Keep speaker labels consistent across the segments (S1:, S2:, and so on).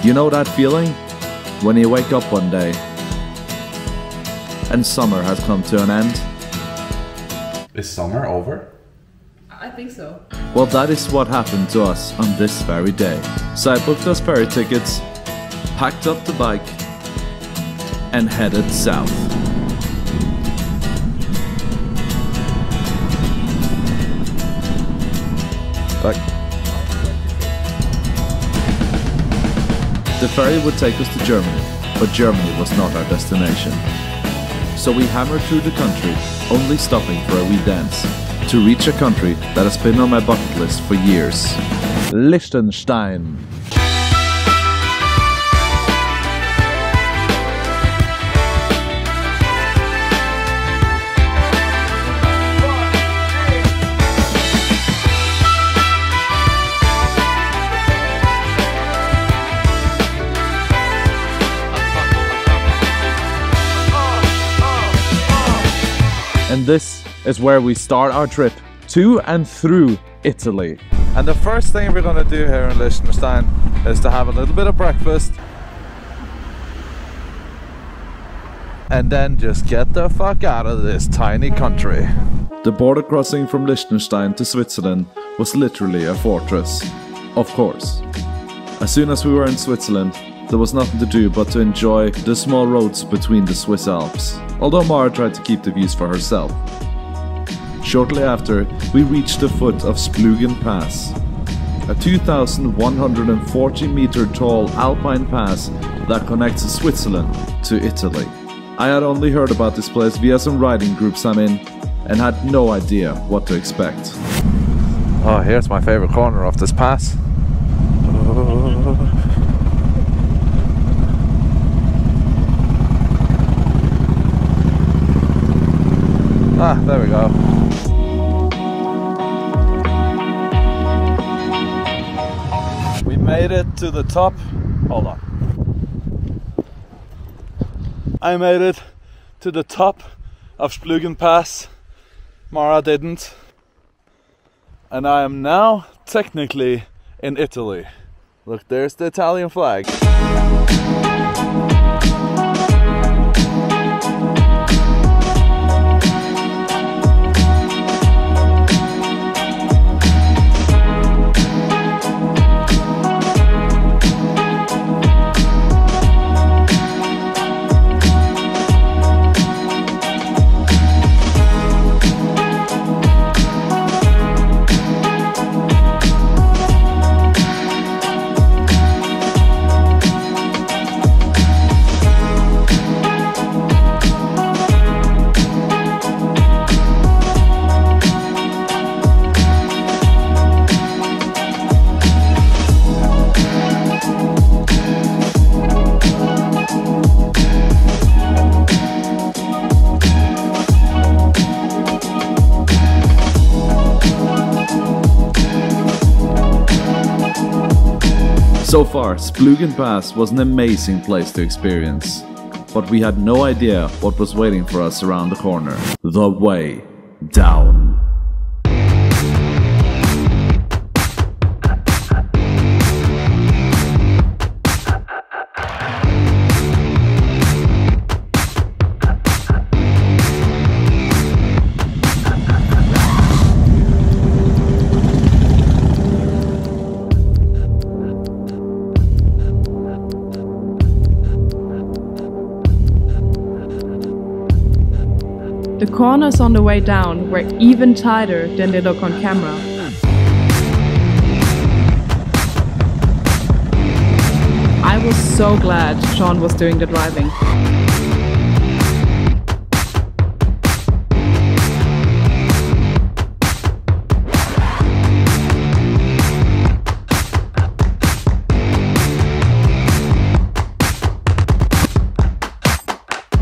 S1: You know that feeling? When you wake up one day and summer has come to an end?
S2: Is summer over?
S3: I think so.
S1: Well, that is what happened to us on this very day. So I booked us ferry tickets, packed up the bike, and headed south. Back. The ferry would take us to Germany, but Germany was not our destination. So we hammered through the country, only stopping for a wee dance, to reach a country that has been on my bucket list for years. Liechtenstein. And this is where we start our trip to and through Italy. And the first thing we're going to do here in Liechtenstein is to have a little bit of breakfast and then just get the fuck out of this tiny country. The border crossing from Liechtenstein to Switzerland was literally a fortress. Of course. As soon as we were in Switzerland, there was nothing to do but to enjoy the small roads between the Swiss Alps, although Mara tried to keep the views for herself. Shortly after, we reached the foot of Splugen Pass, a 2,140 meter tall alpine pass that connects Switzerland to Italy. I had only heard about this place via some riding groups I'm in and had no idea what to expect. Oh, here's my favorite corner of this pass. Ah, there we go. We made it to the top. Hold on. I made it to the top of Splugen Pass. Mara didn't. And I am now technically in Italy. Look, there's the Italian flag. So far, Splugen Pass was an amazing place to experience, but we had no idea what was waiting for us around the corner. The way down.
S3: The corners on the way down were even tighter than they look on camera. I was so glad Sean was doing the driving.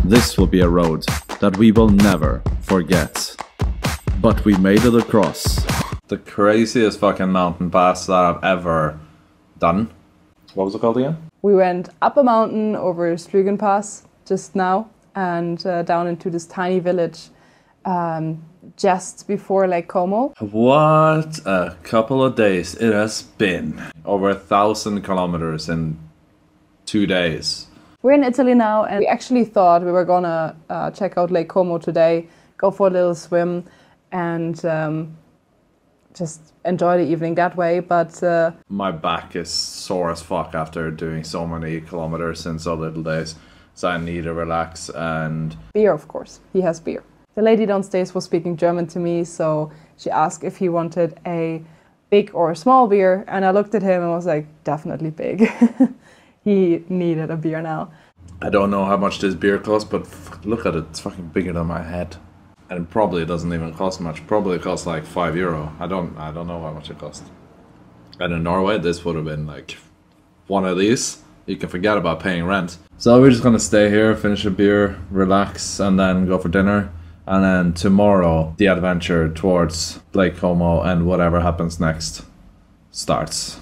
S1: This will be a road that we will never forget. But we made it across. The craziest fucking mountain pass that I've ever done. What was it called again?
S4: We went up a mountain over Splugen Pass just now and down into this tiny village just before Lake Como.
S1: What a couple of days it has been. Over 1,000 kilometers in 2 days.
S4: We're in Italy now, and we actually thought we were gonna check out Lake Como today, go for a little swim, and just enjoy the evening that way, but...
S1: My back is sore as fuck after doing so many kilometers in so little days, so I need to relax and...
S4: Beer, of course. He has beer. The lady downstairs was speaking German to me, so she asked if he wanted a big or a small beer, and I looked at him and was like, definitely big. He needed a beer now.
S1: I don't know how much this beer costs, but look at it, it's fucking bigger than my head. And it probably doesn't even cost much. Probably costs like €5. I don't know how much it cost. And in Norway, this would have been like one of these. You can forget about paying rent. So we're just gonna stay here, finish a beer, relax, and then go for dinner. And then tomorrow, the adventure towards Lake Como and whatever happens next starts.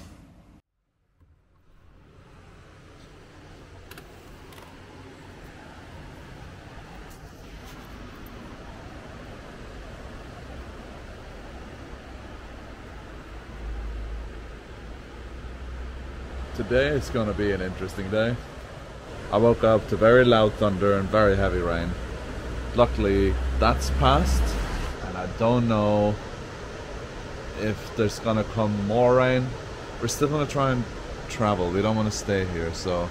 S1: Today is going to be an interesting day. I woke up to very loud thunder and very heavy rain. Luckily that's passed, and I don't know if there's going to come more rain. We're still going to try and travel. We don't want to stay here, so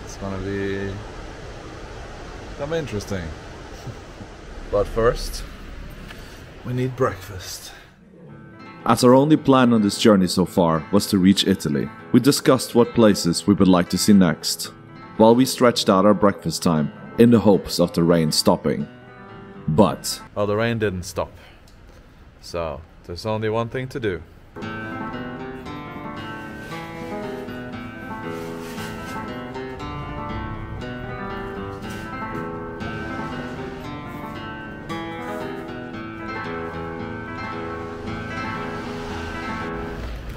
S1: it's going to be interesting. But first, we need breakfast. As our only plan on this journey so far was to reach Italy, we discussed what places we would like to see next, while we stretched out our breakfast time in the hopes of the rain stopping. But... well, the rain didn't stop, so there's only one thing to do.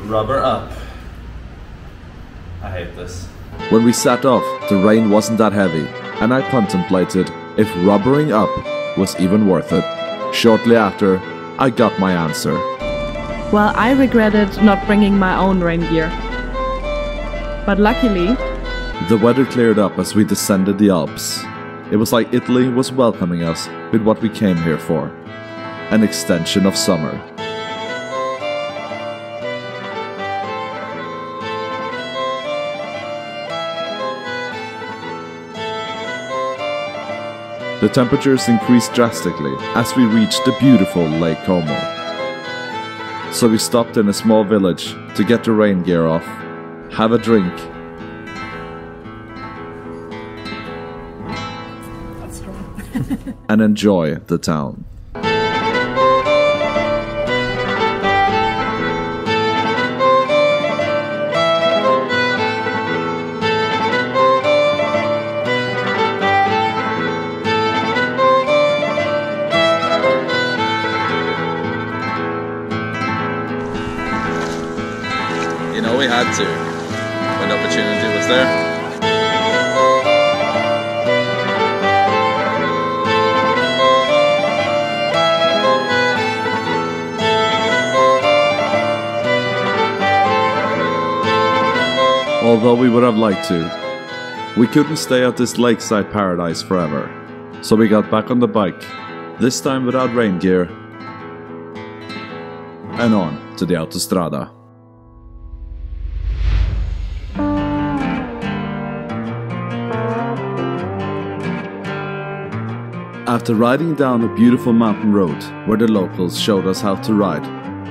S1: Rubber up. I hate this. When we set off, the rain wasn't that heavy, and I contemplated if rubbering up was even worth it. Shortly after, I got my answer.
S3: Well, I regretted not bringing my own rain gear. But luckily...
S1: the weather cleared up as we descended the Alps. It was like Italy was welcoming us with what we came here for. An extension of summer. The temperatures increased drastically as we reached the beautiful Lake Como. So we stopped in a small village to get the rain gear off, have a drink, and enjoy the town. You know, we had to, when the opportunity was there. Although we would have liked to, we couldn't stay at this lakeside paradise forever. So we got back on the bike, this time without rain gear, and on to the autostrada. After riding down a beautiful mountain road where the locals showed us how to ride,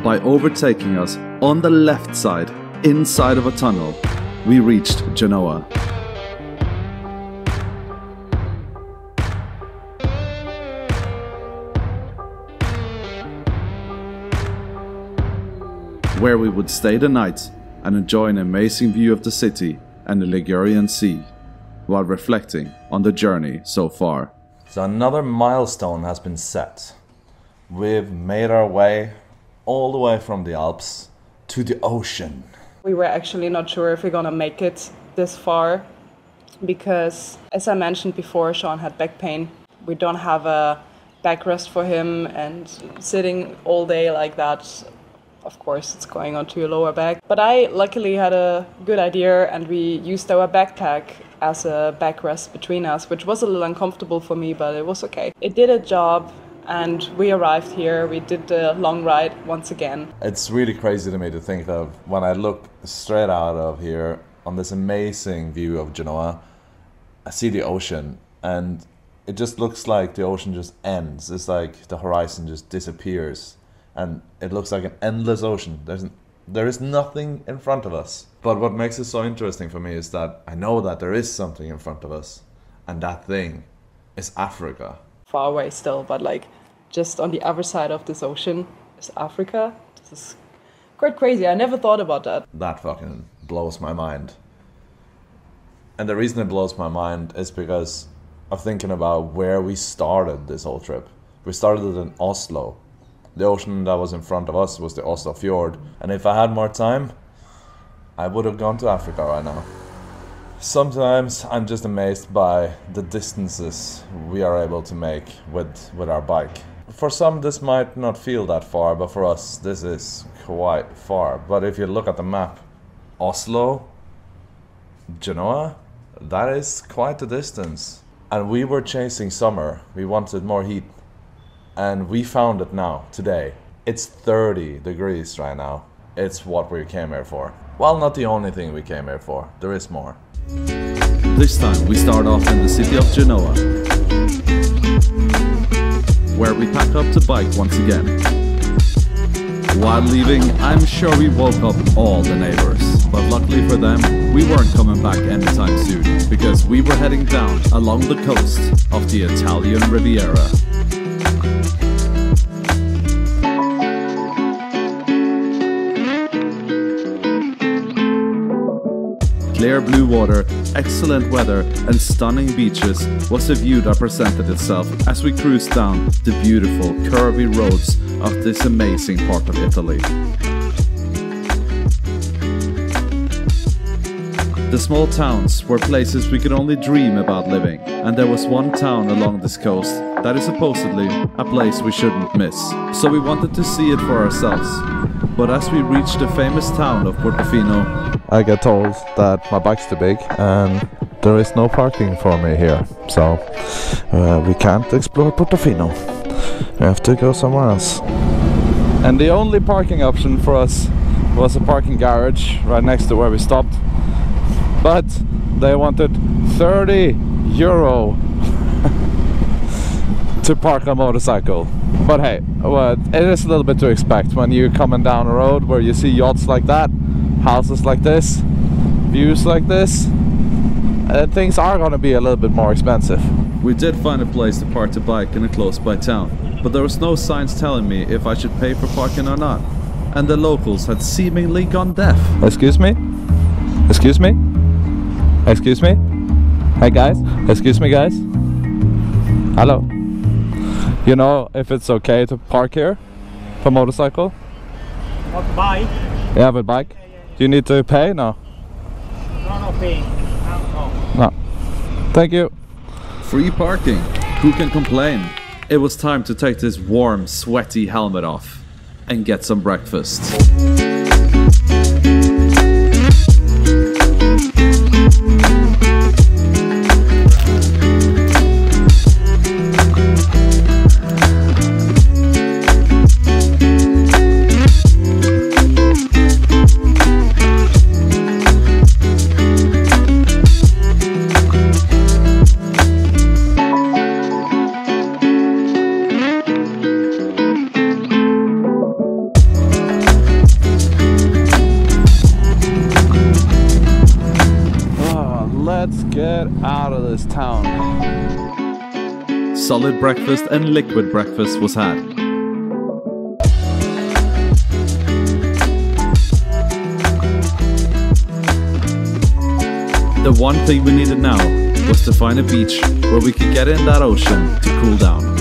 S1: by overtaking us on the left side inside of a tunnel, we reached Genoa. Where we would stay the night and enjoy an amazing view of the city and the Ligurian Sea, while reflecting on the journey so far. So another milestone has been set. We've made our way all the way from the Alps to the ocean.
S4: We were actually not sure if we're gonna make it this far because, as I mentioned before, Sean had back pain. We don't have a backrest for him, and sitting all day like that of course it's going onto your lower back. But I luckily had a good idea, and we used our backpack as a backrest between us, which was a little uncomfortable for me, but it was okay. It did a job, and we arrived here. We did the long ride once again.
S1: It's really crazy to me to think that when I look straight out of here on this amazing view of Genoa, I see the ocean, and it just looks like the ocean just ends. It's like the horizon just disappears, and it looks like an endless ocean. There is nothing in front of us. But what makes it so interesting for me is that I know that there is something in front of us, and that thing is Africa.
S4: Far away still, but like just on the other side of this ocean is Africa. This is quite crazy. I never thought about that.
S1: That fucking blows my mind. And the reason it blows my mind is because of thinking about where we started this whole trip. We started it in Oslo. The ocean that was in front of us was the Oslo fjord. And if I had more time, I would have gone to Africa right now. Sometimes I'm just amazed by the distances we are able to make with our bike. For some this might not feel that far, but for us this is quite far. But if you look at the map, Oslo, Genoa, that is quite a distance. And we were chasing summer, we wanted more heat. And we found it now, today. It's 30 degrees right now. It's what we came here for. Well, not the only thing we came here for, there is more.
S5: This time we start off in the city of Genoa, where we pack up the bike once again. While leaving, I'm sure we woke up all the neighbors, but luckily for them, we weren't coming back anytime soon, because we were heading down along the coast of the Italian Riviera. Clear blue water, excellent weather and stunning beaches was the view that presented itself as we cruised down the beautiful curvy roads of this amazing part of Italy. The small towns were places we could only dream about living, and there was one town along this coast that is supposedly a place we shouldn't miss. So we wanted to see it for ourselves. But as we reached the famous town of Portofino,
S1: I get told that my bike's too big and there is no parking for me here. So we can't explore Portofino. We have to go somewhere else. And the only parking option for us was a parking garage right next to where we stopped. But they wanted €30 to park a motorcycle. But hey, well, it is a little bit to expect when you're coming down a road where you see yachts like that, houses like this, views like this. Things are going to be a little bit more expensive.
S5: we did find a place to park the bike in a close-by town, but there was no signs telling me if I should pay for parking or not, and the locals had seemingly gone deaf.
S1: Excuse me? Excuse me? Excuse me? Hey guys? Excuse me guys? Hello? You know if it's okay to park here for motorcycle?
S6: What bike?
S1: Yeah, with bike. Do you need to pay? No.
S6: No pay. No.
S1: No. Thank you.
S5: Free parking. Who can complain? It was time to take this warm, sweaty helmet off and get some breakfast.
S1: Let's get out of this town.
S5: Solid breakfast and liquid breakfast was had. The one thing we needed now was to find a beach where we could get in that ocean to cool down.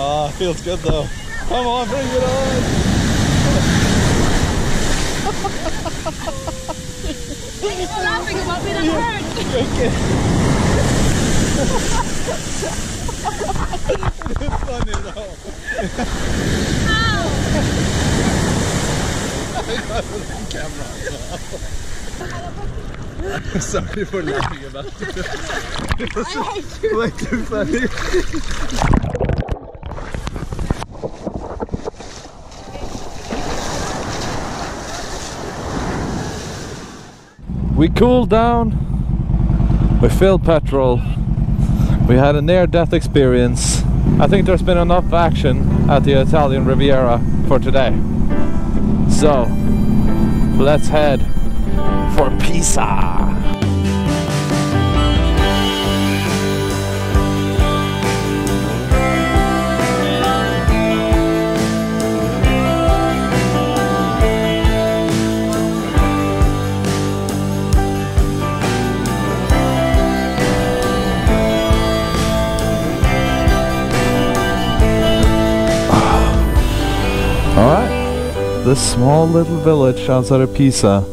S1: Oh, feels good though. Come on, bring it on!
S3: You're laughing about me, that hurt.
S1: It's funny though. I got it on camera. Sorry for laughing about it. It was just way too funny. We cooled down, we filled petrol, we had a near-death experience. I think there's been enough action at the Italian Riviera for today. So, let's head for Pisa! This small little village outside of Pisa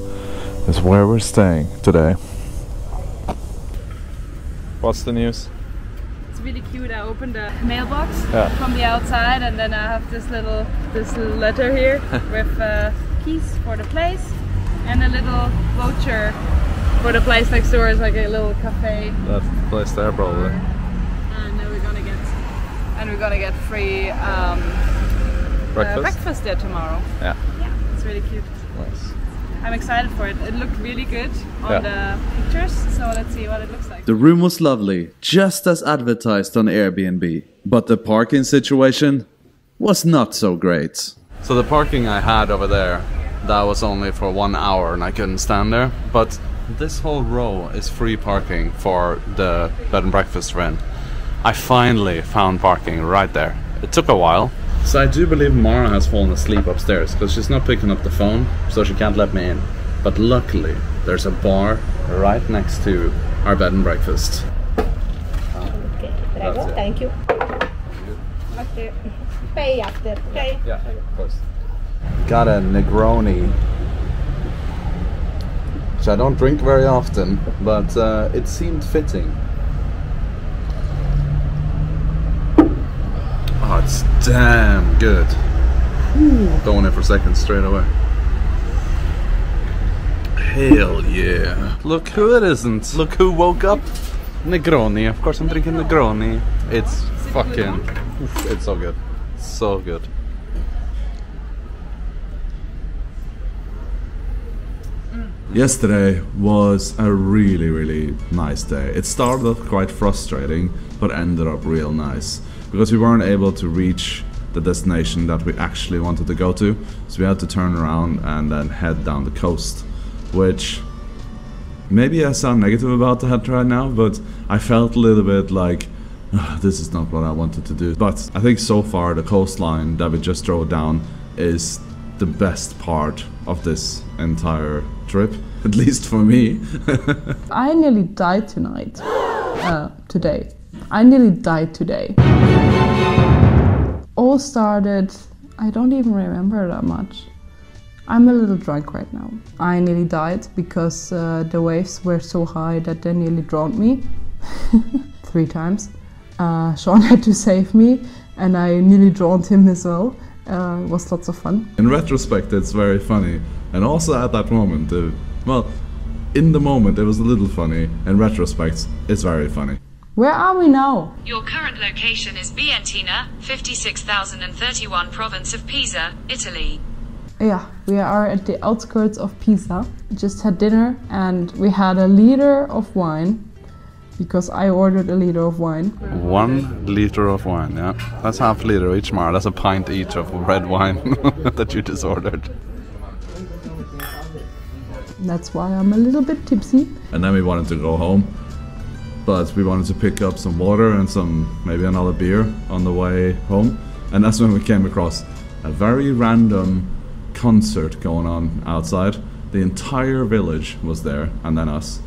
S1: is where we're staying today. What's the news?
S3: It's really cute. I opened a mailbox
S1: from
S3: the outside, and then I have this little letter here with keys for the place and a little voucher for the place next door. It's like a little cafe.
S1: That place there, probably.
S3: And we're gonna get free breakfast there tomorrow.
S1: Yeah.
S3: It's really cute.
S1: Nice.
S3: I'm excited for it. It looked really good on the pictures, so let's see what it looks like.
S5: The room was lovely, just as advertised on Airbnb. But the parking situation was not so great.
S2: So the parking I had over there, that was only for 1 hour and I couldn't stand there. But this whole row is free parking for the bed and breakfast we're in. I finally found parking right there. It took a while. So I do believe Mara has fallen asleep upstairs because she's not picking up the phone, so she can't let me in. But luckily, there's a bar right next to our bed and breakfast.
S7: Okay, thank you. Okay, pay after, okay?
S2: Yeah, of course. Got a Negroni, which I don't drink very often, but it seemed fitting. Oh, it's damn good. Going in for seconds straight away. Hell yeah. Look who it isn't. Look who woke up. Negroni. Of course I'm drinking Negroni. It's fucking... It's so good. So good.
S1: Yesterday was a really nice day. It started off quite frustrating, but ended up real nice. Because we weren't able to reach the destination that we actually wanted to go to, so we had to turn around and then head down the coast, which maybe I sound negative about that right now, but I felt a little bit like this is not what I wanted to do. But I think so far the coastline that we just drove down is the best part of this entire trip, at least for me.
S4: I nearly died tonight. Today. I nearly died today. All started, I don't even remember that much. I'm a little drunk right now. I nearly died because the waves were so high that they nearly drowned me 3 times. Sean had to save me and I nearly drowned him as well. It was lots of fun.
S1: In retrospect, it's very funny. And also at that moment, well, in the moment it was a little funny. In retrospect, it's very funny.
S4: Where are we now?
S8: Your current location is Bientina, 56,031 province of Pisa, Italy.
S4: Yeah, we are at the outskirts of Pisa. Just had dinner and we had a liter of wine because I ordered a liter of wine.
S2: 1 liter of wine, yeah. That's half a liter each, Mara. That's a pint each of red wine that you just ordered.
S4: That's why I'm a little bit tipsy.
S1: And then we wanted to go home. But we wanted to pick up some water and maybe another beer on the way home. And that's when we came across a very random concert going on outside. The entire village was there, and then us.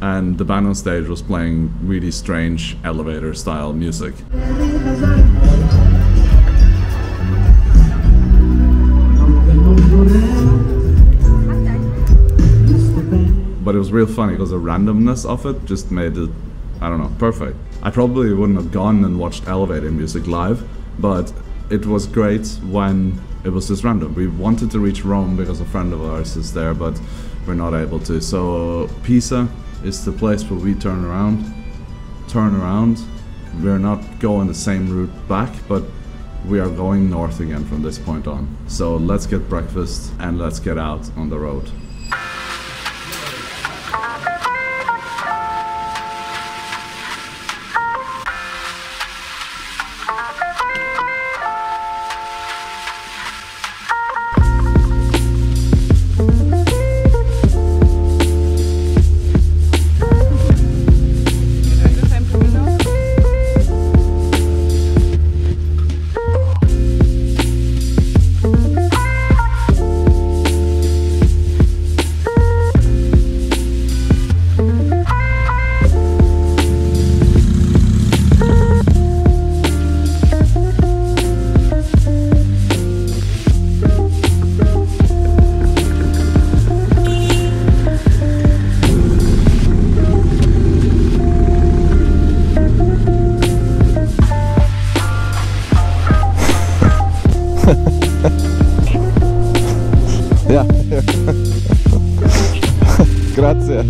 S1: And the band on stage was playing really strange elevator style music.
S5: but it was real funny because the randomness of it just made it, I don't know, perfect. I probably wouldn't have gone and watched elevator music live, but it was great when it was just random. We wanted to reach Rome because a friend of ours is there, but we're not able to. So Pisa is the place where we turn around. We're not going the same route back, but we are going north again from this point on. So let's get breakfast and let's get out on the road.
S1: Ja. Grazie.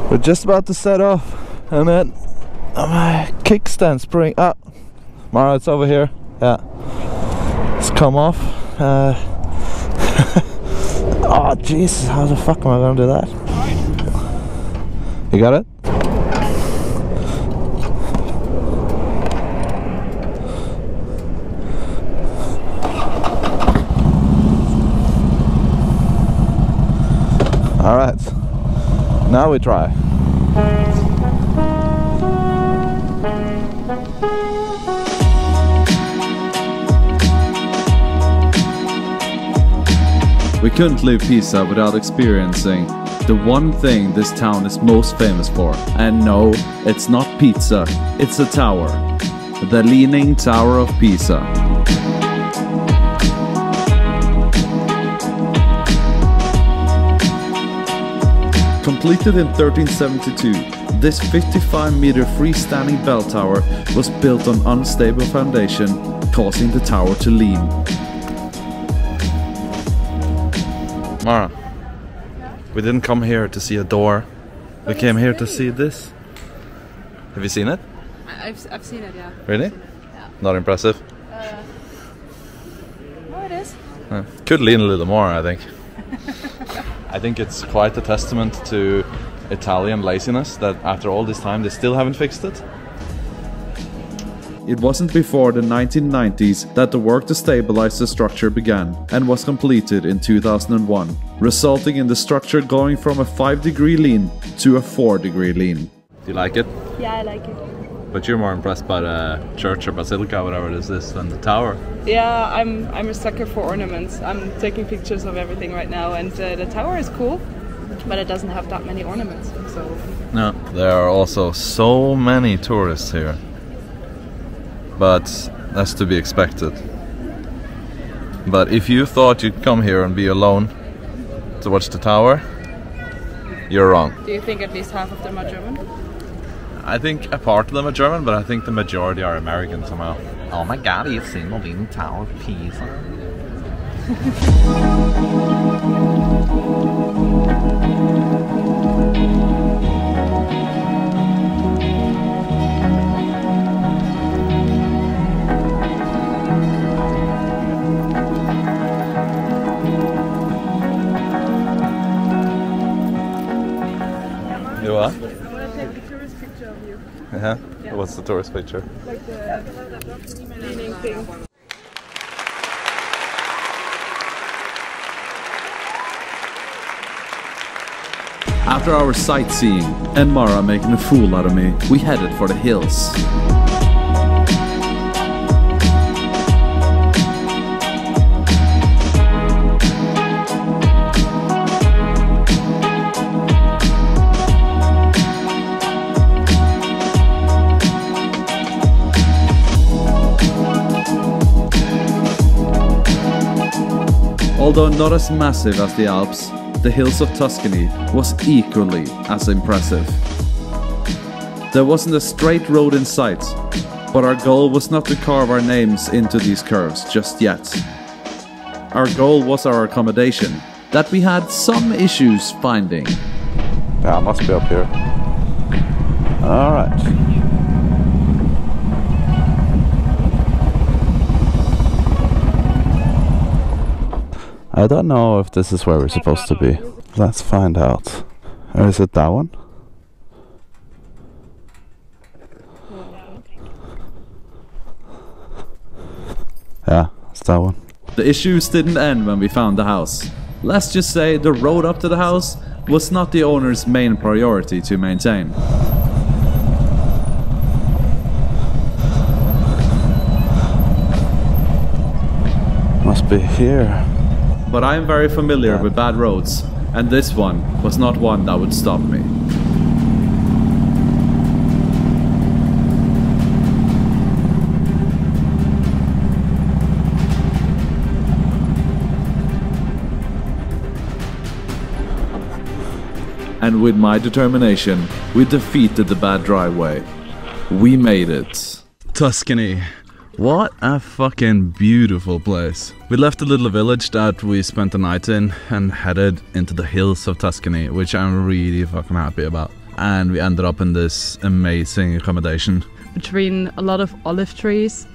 S1: We're just about to set off, and then my kickstand spring. Ah, Mara, it's over here. Yeah, it's come off. Oh Jesus, how the fuck am I gonna do that? You got it? All right, now we try.
S5: We couldn't leave Pisa without experiencing the one thing this town is most famous for. And no, it's not pizza, it's a tower. The Leaning Tower of Pisa. Completed in 1372, this 55-meter freestanding bell tower was built on unstable foundation, causing the tower to lean.
S1: Mara, we didn't come here to see a door. We came here to see this. Have you seen it?
S3: I've seen it, yeah.
S1: Really?
S3: Yeah.
S1: Not impressive?
S3: Oh, it is.
S1: Could lean a little more, I think. I think it's quite a testament to Italian laziness that after all this time they still haven't fixed it.
S5: It wasn't before the 1990s that the work to stabilize the structure began and was completed in 2001, resulting in the structure going from a 5-degree lean to a 4-degree lean.
S1: Do you like it?
S3: Yeah, I like it.
S1: But you're more impressed by the church or basilica, whatever it is, than the tower.
S3: Yeah, I'm a sucker for ornaments. I'm taking pictures of everything right now, and the tower is cool, but it doesn't have that many ornaments. So
S1: no, there are also so many tourists here. But that's to be expected. But if you thought you'd come here and be alone to watch the tower, you're wrong.
S3: do you think at least half of them are German?
S1: I think a part of them are German, but I think the majority are American somehow. Oh my god, you've seen the Leaning Tower of Pisa.
S3: I want to take a tourist picture of you.
S1: Yeah? What's the tourist picture?
S3: Like the leaning thing.
S5: After our sightseeing and Mara making a fool out of me, we headed for the hills. Although not as massive as the Alps, the hills of Tuscany was equally as impressive. There wasn't a straight road in sight, but our goal was not to carve our names into these curves just yet. Our goal was our accommodation, that we had some issues finding.
S1: Yeah, I must be up here. Alright. I don't know if this is where we're supposed to be. Let's find out. Or is it that one? Yeah, it's that one.
S5: The issues didn't end when we found the house. Let's just say the road up to the house was not the owner's main priority to maintain.
S1: Must be here.
S5: But I am very familiar with bad roads, and this one was not one that would stop me. And with my determination, we defeated the bad driveway. We made it.
S2: Tuscany. What a fucking beautiful place. We left the little village that we spent the night in and headed into the hills of Tuscany, which I'm really fucking happy about. And we ended up in this amazing accommodation.
S3: Between a lot of olive trees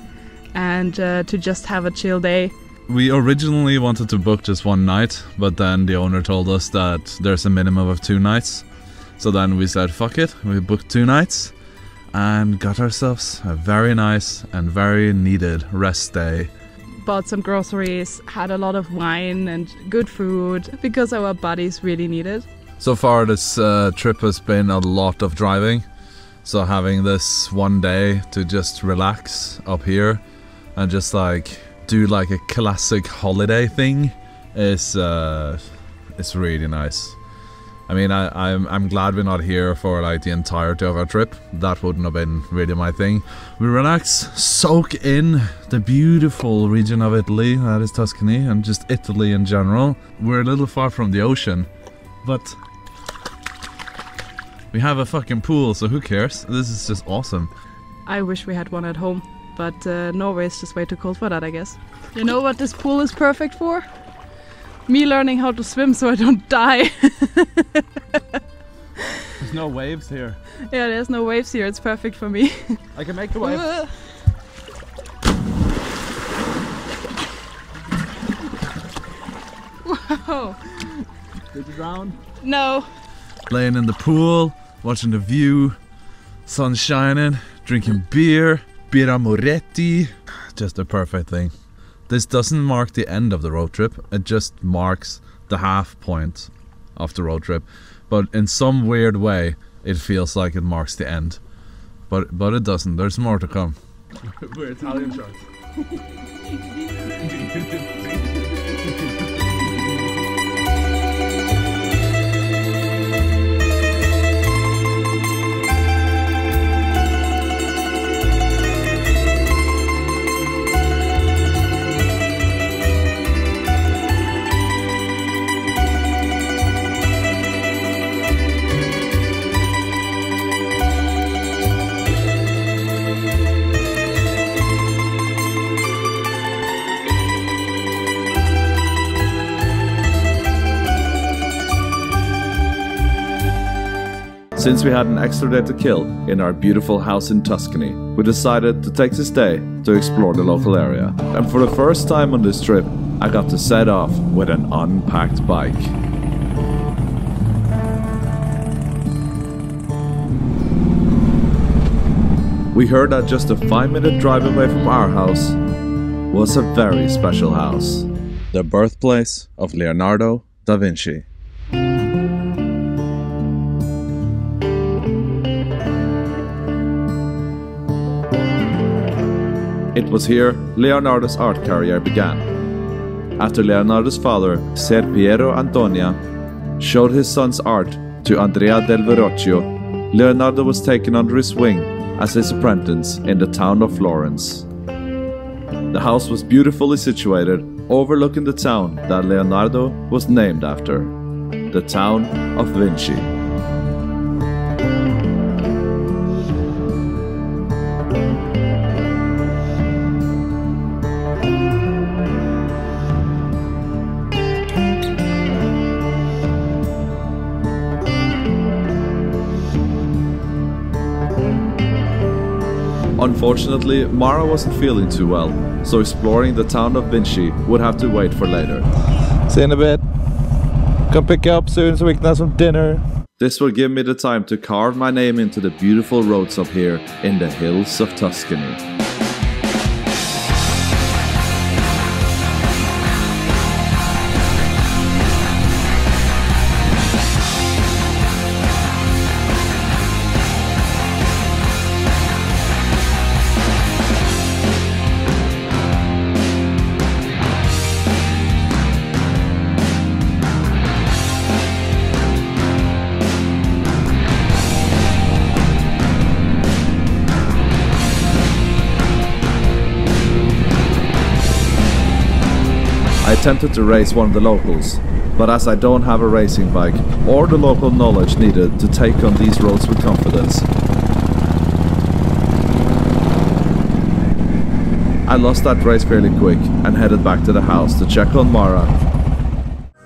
S3: and to just have a chill day.
S2: We originally wanted to book just one night, but then the owner told us that there's a minimum of 2 nights. So then we said fuck it, we booked 2 nights. And got ourselves a very nice and very needed rest day.
S3: Bought some groceries, had a lot of wine and good food because our bodies really need it.
S2: So far this trip has been a lot of driving. So having this one day to just relax up here and just like do like a classic holiday thing is really nice. I mean, I'm glad we're not here for like the entirety of our trip. That wouldn't have been really my thing. We relax, soak in the beautiful region of Italy, that is Tuscany, and just Italy in general. We're a little far from the ocean, but we have a fucking pool, so who cares? This is just awesome.
S3: I wish we had one at home, but Norway is just way too cold for that, I guess. You know what this pool is perfect for? Me learning how to swim so I don't die.
S2: There's no waves here.
S3: Yeah, there's no waves here. It's perfect for me.
S2: I can make the wave.
S3: Wow.
S2: Did you drown?
S3: No.
S2: Laying in the pool, watching the view, sun shining, drinking beer, birra moretti. Just a perfect thing. This doesn't mark the end of the road trip, it just marks the half point of the road trip. But in some weird way, it feels like it marks the end. But it doesn't, there's more to come. We're Italian sharks.
S5: Since we had an extra day to kill in our beautiful house in Tuscany, we decided to take this day to explore the local area. And for the first time on this trip, I got to set off with an unpacked bike. We heard that just a 5-minute drive away from our house was a very special house. The birthplace of Leonardo da Vinci. It was here Leonardo's art career began. After Leonardo's father, Ser Piero Antonia, showed his son's art to Andrea del Verrocchio, Leonardo was taken under his wing as his apprentice in the town of Florence.
S1: The house was beautifully situated, overlooking the town that Leonardo was named after, the town of Vinci. Unfortunately, Mara wasn't feeling too well, so exploring the town of Vinci would have to wait for later.
S5: See you in a bit. Come pick you up soon so we can have some dinner.
S1: This will give me the time to carve my name into the beautiful roads up here in the hills of Tuscany. I attempted to race one of the locals, but as I don't have a racing bike or the local knowledge needed to take on these roads with confidence, I lost that race fairly quick and headed back to the house to check on Mara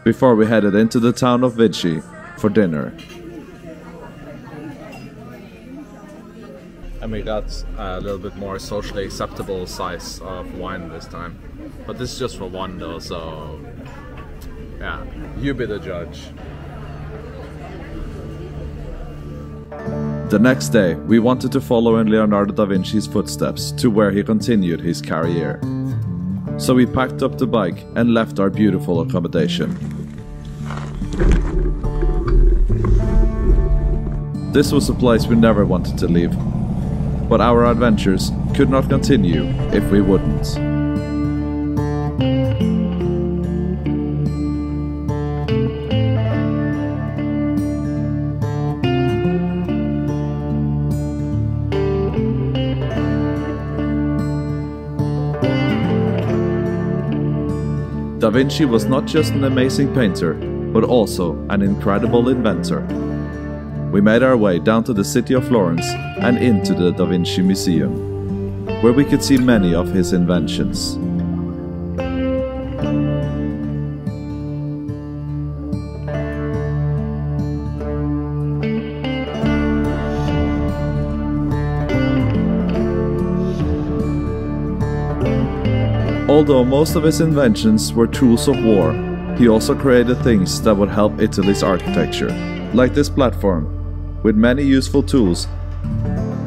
S1: before we headed into the town of Vinci for dinner.
S2: And we got a little bit more socially acceptable size of wine this time. But this is just for one though, so yeah, you be the judge.
S1: The next day, we wanted to follow in Leonardo da Vinci's footsteps to where he continued his career. So we packed up the bike and left our beautiful accommodation. This was a place we never wanted to leave, but our adventures could not continue if we wouldn't. Da Vinci was not just an amazing painter, but also an incredible inventor. We made our way down to the city of Florence and into the Da Vinci Museum, where we could see many of his inventions. Although most of his inventions were tools of war, he also created things that would help Italy's architecture, like this platform, with many useful tools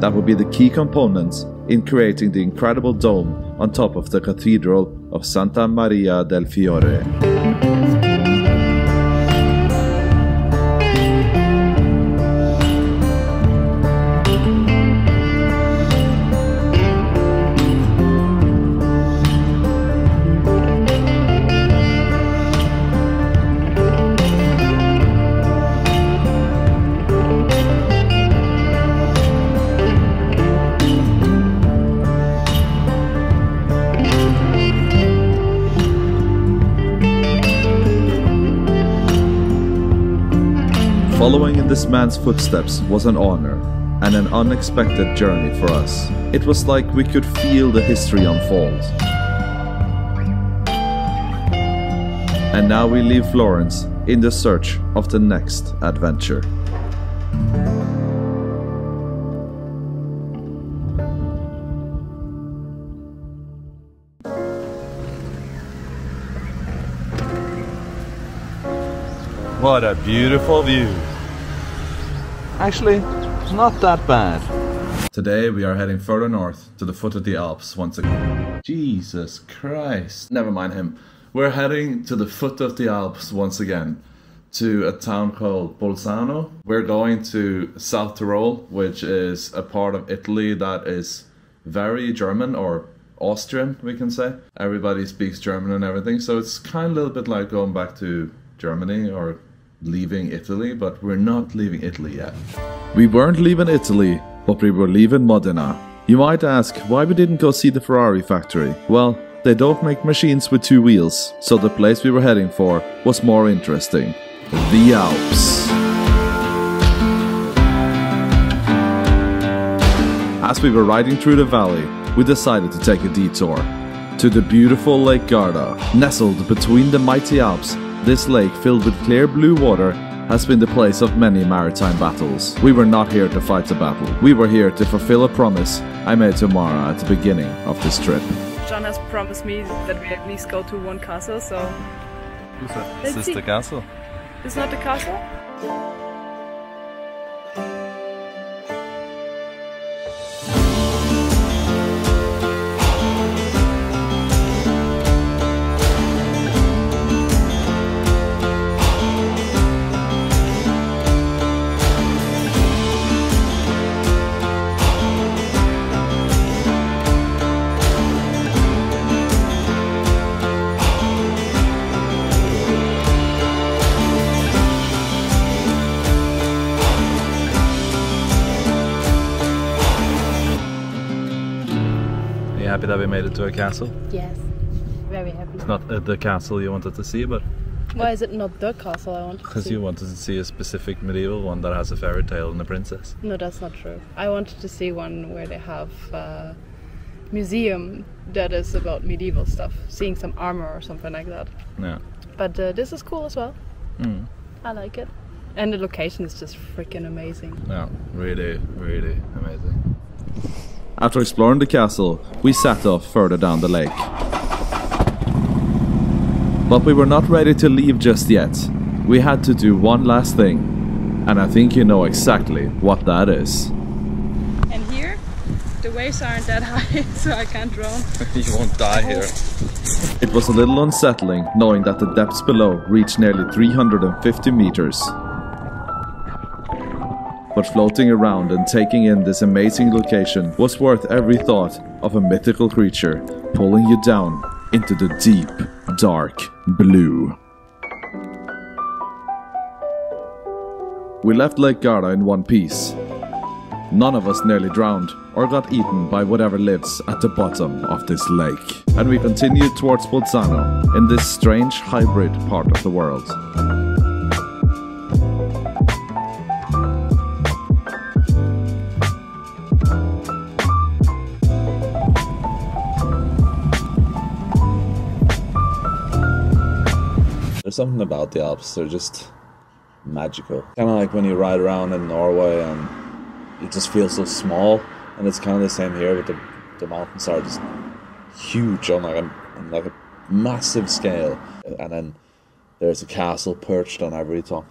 S1: that would be the key components in creating the incredible dome on top of the Cathedral of Santa Maria del Fiore. Following in this man's footsteps was an honor and an unexpected journey for us. It was like we could feel the history unfold. And now we leave Florence in the search of the next adventure.
S2: What a beautiful view. Actually, not that bad.
S1: Today we are heading further north to the foot of the Alps once again. Jesus Christ. Never mind him. We're heading to the foot of the Alps once again to a town called Bolzano. We're going to South Tyrol, which is a part of Italy that is very German or Austrian, we can say. Everybody speaks German and everything, so it's kind of a little bit like going back to Germany or leaving Italy, but we're not leaving Italy yet. We weren't leaving Italy, but we were leaving Modena. You might ask why we didn't go see the Ferrari factory. Well, They don't make machines with 2 wheels, so the place we were heading for was more interesting. The Alps. As we were riding through the valley, we decided to take a detour to the beautiful Lake Garda. Nestled between the mighty Alps, this lake filled with clear blue water has been the place of many maritime battles. We were not here to fight a battle. We were here to fulfill a promise I made to Mara at the beginning of this trip.
S4: John has promised me that we at least go to one castle, so...
S2: Is this the castle?
S4: It's not the castle?
S5: Happy that we made it to a castle?
S7: Yes, very happy.
S5: It's not the castle you wanted to see, but...
S7: Why is it not the castle I want to see?
S5: Because you wanted to see a specific medieval one that has a fairy tale and a princess.
S7: No, that's not true. I wanted to see one where they have a museum that is about medieval stuff. Seeing some armor or something like that.
S5: Yeah.
S7: But this is cool as well.
S5: Mm.
S7: I like it. And the location is just freaking amazing.
S5: Yeah, really, really amazing.
S1: After exploring the castle, we set off further down the lake. But we were not ready to leave just yet. We had to do one last thing, and I think you know exactly what that is.
S4: And here, the waves aren't that high, so I can't drown.
S2: You won't die here.
S1: It was a little unsettling knowing that the depths below reached nearly 350 meters. But floating around and taking in this amazing location was worth every thought of a mythical creature pulling you down into the deep, dark blue. We left Lake Garda in one piece. None of us nearly drowned or got eaten by whatever lives at the bottom of this lake. And we continued towards Bolzano in this strange hybrid part of the world.
S5: There's something about the Alps, they're just magical. Kind of like when you ride around in Norway and you just feel so small, and it's kind of the same here, but the mountains are just huge on like a massive scale. And then there's a castle perched on every top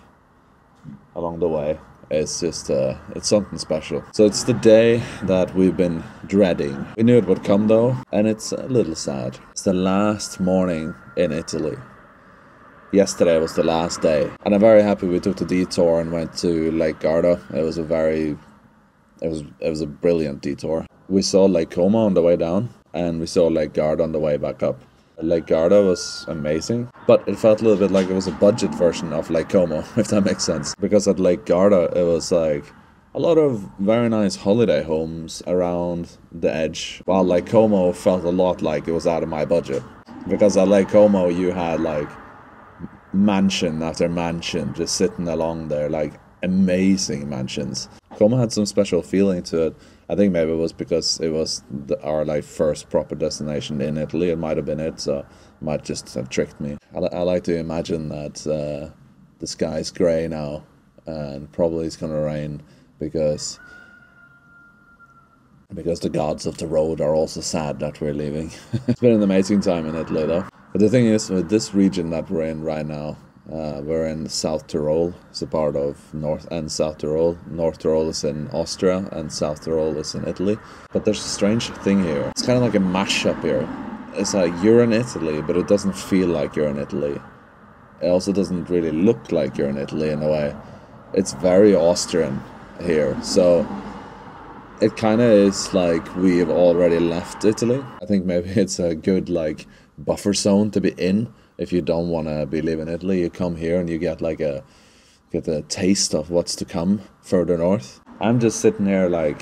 S5: along the way. It's just, it's something special. So it's the day that we've been dreading. We knew it would come though, and it's a little sad. It's the last morning in Italy. Yesterday was the last day, and I'm very happy we took the detour and went to Lake Garda. It was a brilliant detour. We saw Lake Como on the way down, and we saw Lake Garda on the way back up. Lake Garda was amazing, but it felt a little bit like it was a budget version of Lake Como, if that makes sense. Because at Lake Garda, it was like a lot of very nice holiday homes around the edge, while Lake Como felt a lot like it was out of my budget. Because at Lake Como, you had like mansion after mansion just sitting along there, like amazing mansions. Como had some special feeling to it. I think maybe it was because it was our like first proper destination in Italy. It might have been it, so it might just have tricked me. I like to imagine that the sky's grey now and probably it's gonna rain because the gods of the road are also sad that we're leaving. It's been an amazing time in Italy though. But the thing is, with this region that we're in right now, we're in South Tyrol. It's a part of North and South Tyrol. North Tyrol is in Austria and South Tyrol is in Italy. But there's a strange thing here. It's kind of like a mashup here. It's like you're in Italy, but it doesn't feel like you're in Italy. It also doesn't really look like you're in Italy in a way. It's very Austrian here. So it kind of is like we've already left Italy. I think maybe it's a good like buffer zone to be in. If you don't want to be living in Italy, you come here and you get like a taste of what's to come further north. I'm just sitting here like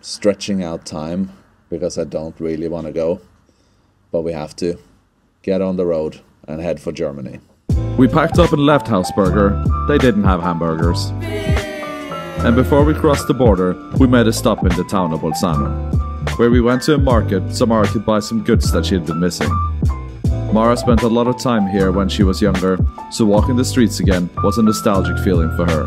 S5: stretching out time
S1: because I don't really want to go. But we have to get on the road and head for Germany. We packed up and left Hausberger. They didn't have hamburgers. And before we crossed the border, we made a stop in the town of Bolzano, where we went to a market so Mara could buy some goods that she had been missing. Mara spent a lot of time here when she was younger, so walking the streets again was a nostalgic feeling for her.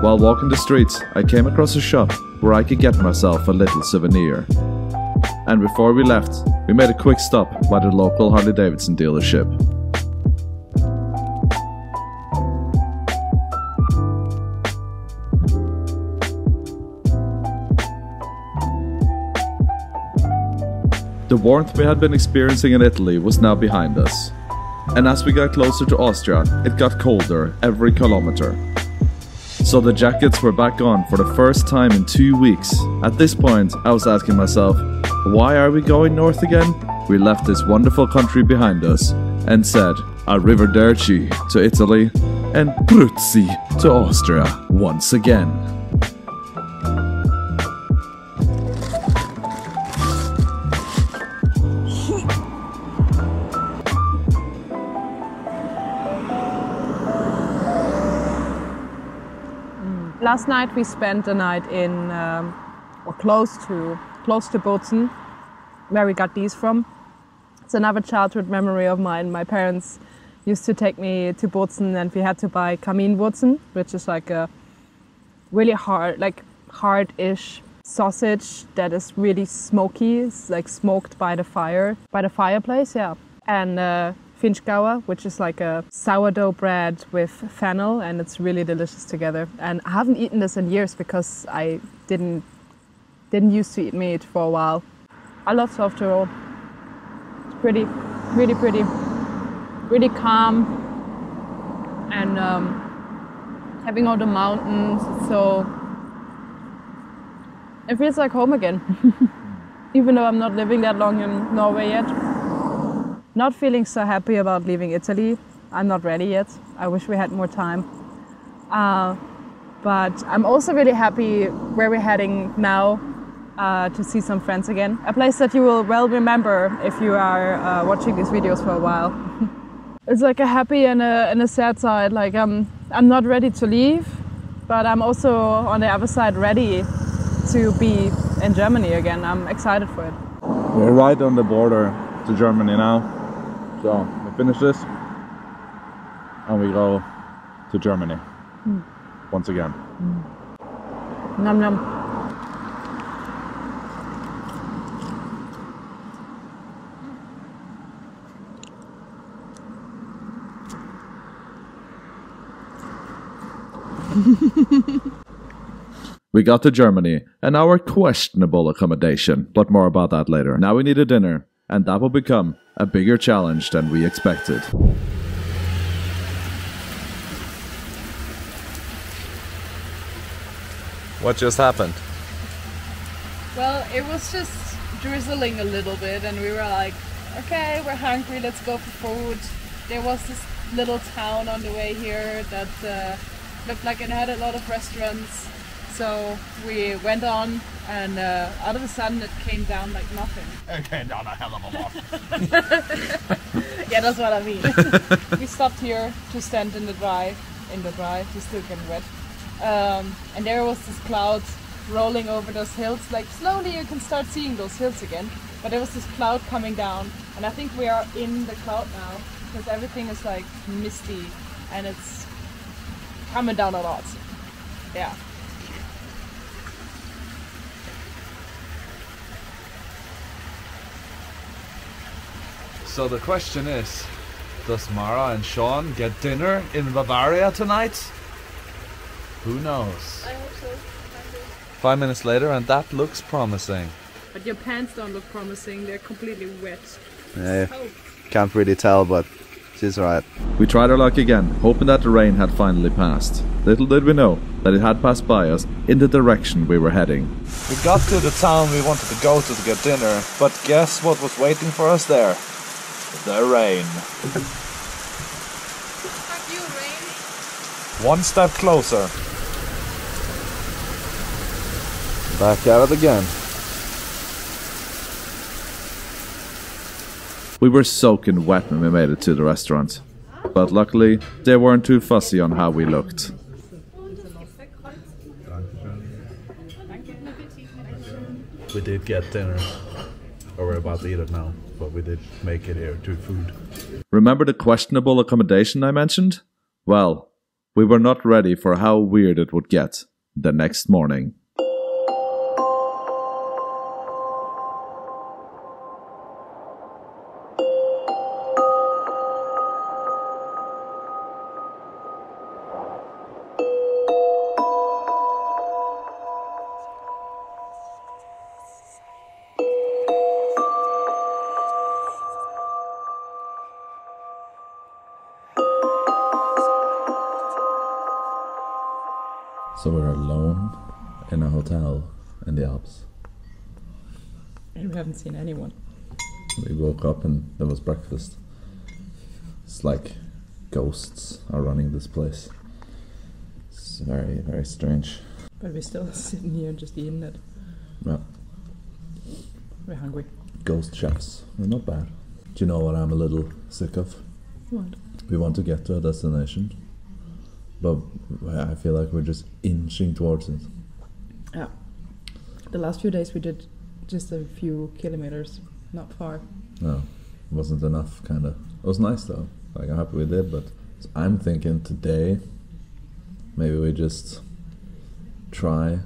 S1: While walking the streets, I came across a shop where I could get myself a little souvenir. And before we left, we made a quick stop by the local Harley-Davidson dealership. The warmth we had been experiencing in Italy was now behind us. And as we got closer to Austria, it got colder every kilometer. So the jackets were back on for the first time in 2 weeks. At this point, I was asking myself, why are we going north again? We left this wonderful country behind us and said arrivederci to Italy and Pruzzi to Austria once again.
S4: Last night we spent the night in, or close to Bozen, where we got these from. It's another childhood memory of mine. My parents used to take me to Bozen and we had to buy Kaminwurzen, which is like a really hard-ish sausage that is really smoky. It's like smoked by the fireplace, yeah. And Finchgauer, which is like a sourdough bread with fennel, and it's really delicious together. And I haven't eaten this in years because I didn't used to eat meat for a while. I love South Tyrol. It's pretty, really pretty, really calm, and having all the mountains, so it feels like home again. Even though I'm not living that long in Norway yet. Not feeling so happy about leaving Italy. I'm not ready yet. I wish we had more time. But I'm also really happy where we're heading now, to see some friends again. A place that you will well remember if you are watching these videos for a while. It's like a happy and a sad side. Like I'm not ready to leave, but I'm also on the other side ready to be in Germany again. I'm excited for it.
S1: We're right on the border to Germany now. So we finish this and we go to Germany once again.
S4: Nom nom.
S1: We got to Germany and our questionable accommodation, but more about that later. Now we need a dinner, and that will become a bigger challenge than we expected. What just happened?
S3: Well, it was just drizzling a little bit and we were like, okay, we're hungry, let's go for food. There was this little town on the way here that looked like it had a lot of restaurants. So we went on and out of the sudden it came down like nothing.
S6: It came down a hell of a lot.
S3: Yeah, that's what I mean. We stopped here to stand in the dry, just still getting wet. And there was this cloud rolling over those hills. Like slowly you can start seeing those hills again. But there was this cloud coming down, and I think we are in the cloud now because everything is like misty and it's coming down a lot. Yeah.
S2: So the question is, does Mara and Sean get dinner in Bavaria tonight? Who knows?
S3: I hope so.
S2: 5 minutes later and that looks promising.
S3: But your pants don't look promising, they're completely wet.
S2: Yeah, can't really tell, but she's right.
S1: We tried our luck again, hoping that the rain had finally passed. Little did we know that it had passed by us in the direction we were heading.
S5: We got to the town we wanted to go to get dinner, but guess what was waiting for us there? The rain.
S3: Fuck you, rain.
S5: One step closer.
S1: Back at it again.
S5: We were soaking wet when we made it to the restaurant, but luckily they weren't too fussy on how we looked.
S1: We did get dinner, or we're about to eat it now, but we did make it here to food.
S5: Remember the questionable accommodation I mentioned? Well, we were not ready for how weird it would get the next morning.
S1: So we're alone in a hotel in the Alps.
S4: And we haven't seen anyone.
S1: We woke up and there was breakfast. It's like ghosts are running this place. It's very, very strange.
S4: But we're still sitting here just eating it.
S1: Yeah.
S4: We're hungry.
S1: Ghost chefs. They're not bad. Do you know what I'm a little sick of?
S4: What?
S1: We want to get to a destination, but I feel like we're just inching towards it.
S4: Yeah. The last few days we did just a few kilometers, not far.
S1: No, it wasn't enough, kind of. It was nice though. Like, I'm happy we did, but I'm thinking today, maybe we just try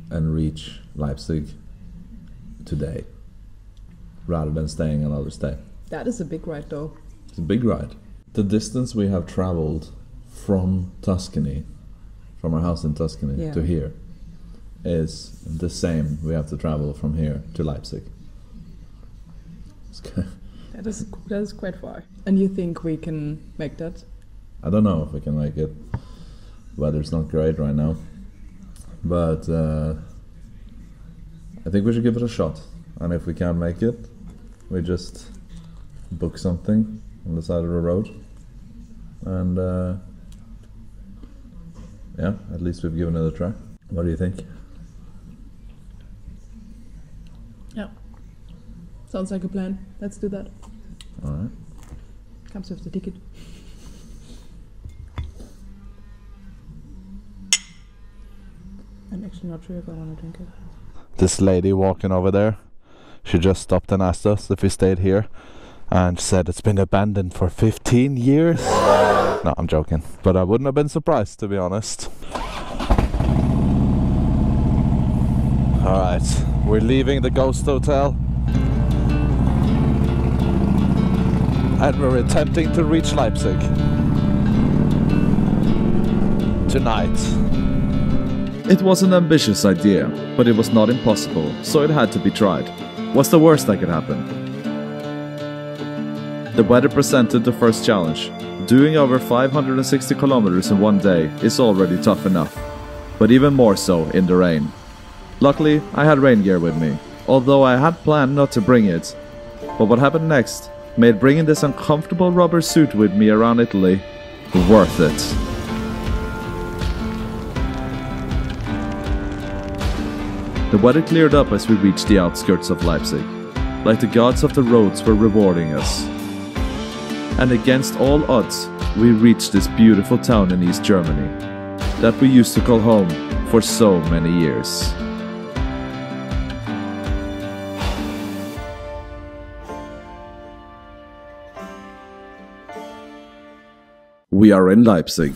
S1: and reach Leipzig today, rather than staying another stay.
S4: That is a big ride though.
S1: It's a big ride. The distance we have traveled from Tuscany, from our house in Tuscany to here, is the same we have to travel from here to Leipzig.
S4: That is quite far. And you think we can make that?
S1: I don't know if we can make it. Weather's not great right now, but I think we should give it a shot. And if we can't make it, we just book something on the side of the road, and yeah, at least we've given it a try. What do you think?
S4: Yeah. Sounds like a plan. Let's do that.
S1: Alright.
S4: Comes with the ticket. I'm actually not sure if I want to drink it.
S1: This lady walking over there, she just stopped and asked us if we stayed here, and said it's been abandoned for 15 years. No, I'm joking, but I wouldn't have been surprised, to be honest. Alright, we're leaving the ghost hotel, and we're attempting to reach Leipzig tonight.
S5: It was an ambitious idea, but it was not impossible, so it had to be tried. What's the worst that could happen? The weather presented the first challenge. Doing over 560 kilometers in one day is already tough enough, but even more so in the rain. Luckily, I had rain gear with me, although I had planned not to bring it. But what happened next made bringing this uncomfortable rubber suit with me around Italy worth it. The weather cleared up as we reached the outskirts of Leipzig, like the gods of the roads were rewarding us. And against all odds, we reached this beautiful town in East Germany that we used to call home for so many years. We are in Leipzig.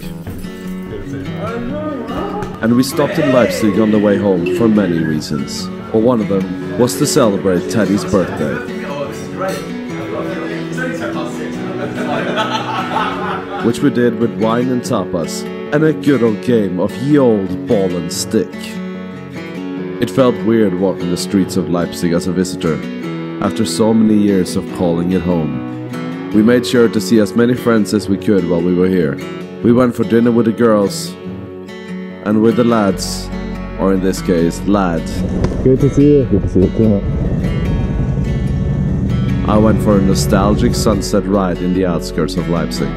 S5: And we stopped in Leipzig on the way home for many reasons. But one of them was to celebrate Teddy's birthday. Which we did with wine and tapas and a good old game of ye old ball and stick. It felt weird walking the streets of Leipzig as a visitor, after so many years of calling it home. We made sure to see as many friends as we could while we were here. We went for dinner with the girls, and with the lads, or in this case, lad.
S1: Good to see you. Good to see you too.
S5: I went for a nostalgic sunset ride in the outskirts of Leipzig.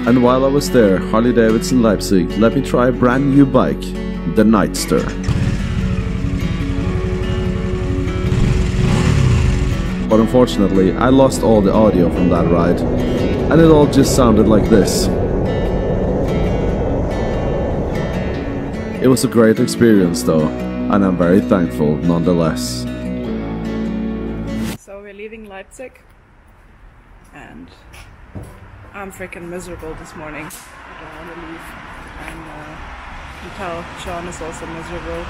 S5: And while I was there, Harley Davidson Leipzig let me try a brand new bike,
S1: the Nightster. But unfortunately, I lost all the audio from that ride, and it all just sounded like this. It was a great experience though, and I'm very thankful nonetheless.
S7: So we're leaving Leipzig, and I'm freaking miserable this morning. I don't want to leave, and you can tell Sean is also miserable.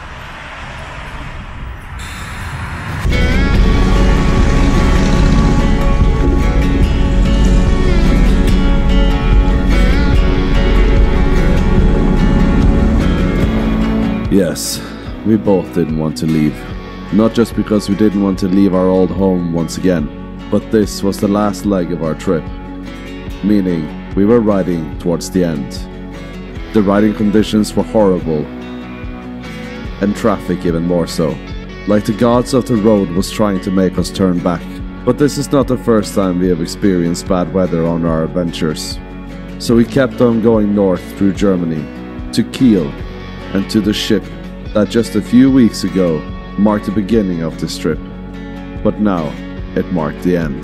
S1: Yes, we both didn't want to leave. Not just because we didn't want to leave our old home once again, but this was the last leg of our trip. Meaning, we were riding towards the end. The riding conditions were horrible, and traffic even more so. Like the gods of the road was trying to make us turn back. But this is not the first time we have experienced bad weather on our adventures. So we kept on going north through Germany, to Kiel, and to the ship that just a few weeks ago marked the beginning of this trip, but now it marked the end.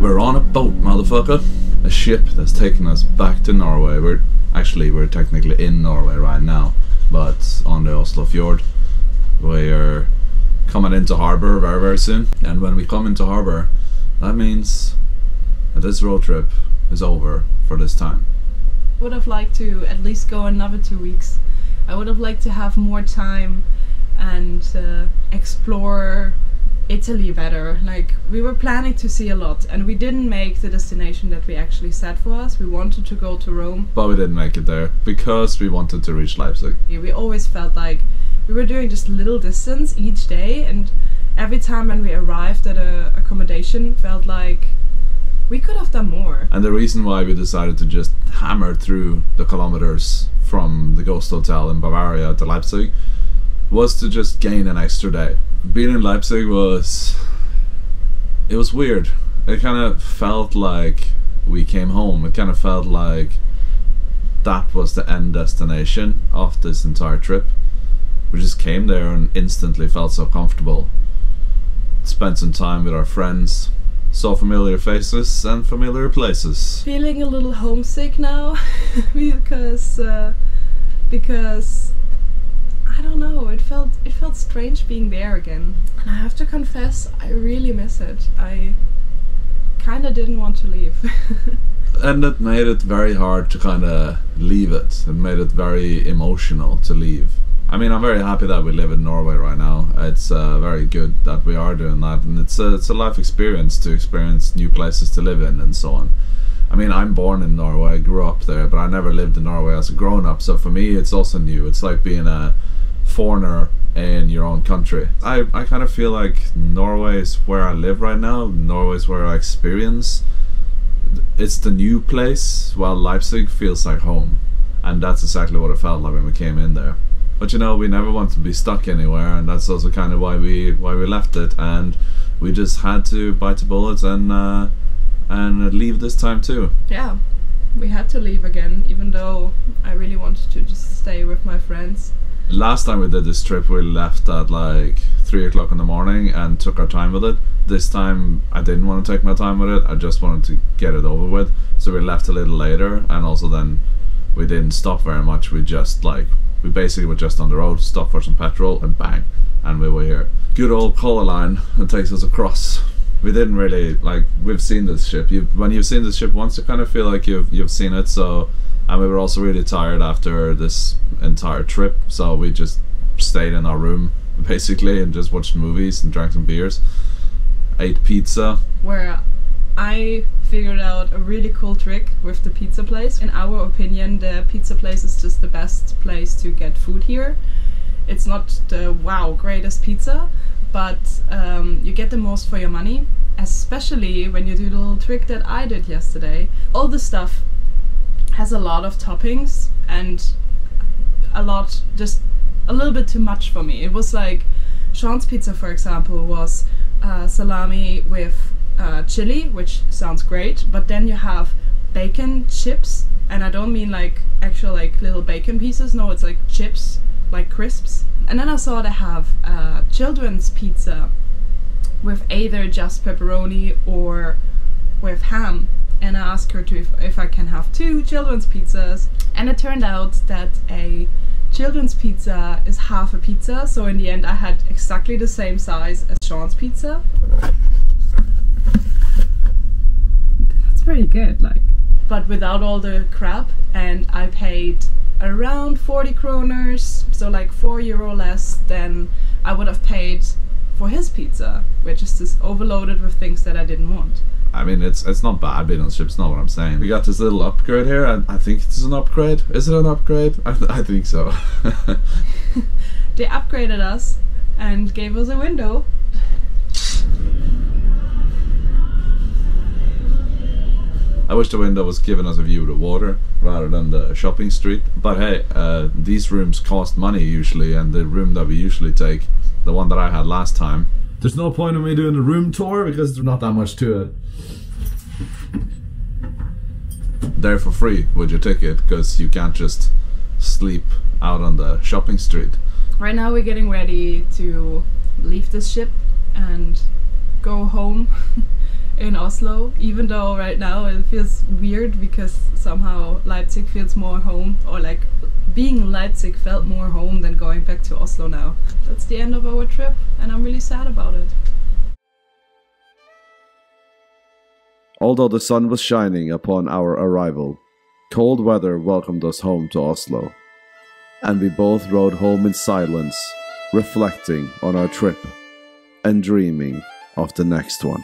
S5: We're on a boat, motherfucker. A ship that's taking us back to Norway. We're technically in Norway right now, but on the Oslo fjord. We're coming into harbour very, very soon. And when we come into harbour, that means that this road trip is over for this time.
S7: I would have liked to at least go another 2 weeks. I would have liked to have more time and explore Italy better. Like, we were planning to see a lot, and we didn't make the destination that we actually set for us. We wanted to go to Rome,
S5: But we didn't make it there because we wanted to reach Leipzig.
S7: we always felt like we were doing just little distance each day, and every time when we arrived at a accommodation felt like we could have done more.
S5: And the reason why we decided to just hammer through the kilometers from the Ghost Hotel in Bavaria to Leipzig was to just gain an extra day. Being in Leipzig was weird. It kind of felt like we came home. It kind of felt like that was the end destination of this entire trip. We just came there and instantly felt so comfortable. Spent some time with our friends, saw familiar faces and familiar places.
S7: Feeling a little homesick now because I don't know, it felt strange being there again. And I have to confess, I really miss it. I kinda didn't want to leave.
S5: And it made it very hard to kind of leave it. It made it very emotional to leave. I mean, I'm very happy that we live in Norway right now. It's very good that we are doing that, and it's a life experience to experience new places to live in and so on. I mean, I'm born in Norway, I grew up there, but I never lived in Norway as a grown-up, so for me it's also new. It's like being a foreigner in your own country. I kind of feel like Norway is where I live right now. Norway is where I experience. It's the new place, while Leipzig feels like home, and that's exactly what it felt like when we came in there. But you know, we never wanted to be stuck anywhere, and that's also kind of why we left it, and we just had to bite the bullet and leave this time too.
S7: Yeah, we had to leave again, even though I really wanted to just stay with my friends.
S5: Last time we did this trip, we left at like 3 o'clock in the morning and took our time with it. This time I didn't want to take my time with it, I just wanted to get it over with. So we left a little later, and also then we didn't stop very much. We basically were just on the road, stopped for some petrol, and bang, and we were here. Good old Color Line that takes us across. We didn't really, we've seen this ship. When you've seen this ship once, you kind of feel like you've seen it. So, and we were also really tired after this entire trip, so we just stayed in our room basically and just watched movies and drank some beers, ate pizza.
S7: Where I figured out a really cool trick with the pizza place. In our opinion, the pizza place is just the best place to get food here. It's not the greatest pizza, but you get the most for your money, especially when you do the little trick that I did yesterday. All the stuff has a lot of toppings and just a little bit too much for me. It was like Sean's pizza, for example, was salami with chili, which sounds great, but then you have bacon chips, and I don't mean like actual like little bacon pieces, no, it's like chips, like crisps. And then I saw they have children's pizza with either just pepperoni or with ham, and I asked her if I can have 2 children's pizzas, and it turned out that a children's pizza is half a pizza, so in the end I had exactly the same size as Sean's pizza. That's pretty good, like, but without all the crap, and I paid around 40 kroners, so like €4 less than I would have paid for his pizza, which is just overloaded with things that I didn't want.
S1: I mean, it's not bad being on ships, not what I'm saying. We got this little upgrade here, and I think it's an upgrade. Is it an upgrade? I think so.
S7: They upgraded us and gave us a window.
S1: I wish the window was giving us a view of the water rather than the shopping street. But hey, these rooms cost money usually, and the room that we usually take, the one that I had last time, there's no point in me doing a room tour because there's not that much to it. They're for free with your ticket, because you can't just sleep out on the shopping street.
S7: Right now we're getting ready to leave this ship and go home in Oslo, even though right now it feels weird because somehow Leipzig feels more home, or like being in Leipzig felt more home than going back to Oslo now. That's the end of our trip, and I'm really sad about it.
S5: Although the sun was shining upon our arrival, cold weather welcomed us home to Oslo, and we both rode home in silence, reflecting on our trip and dreaming of the next one.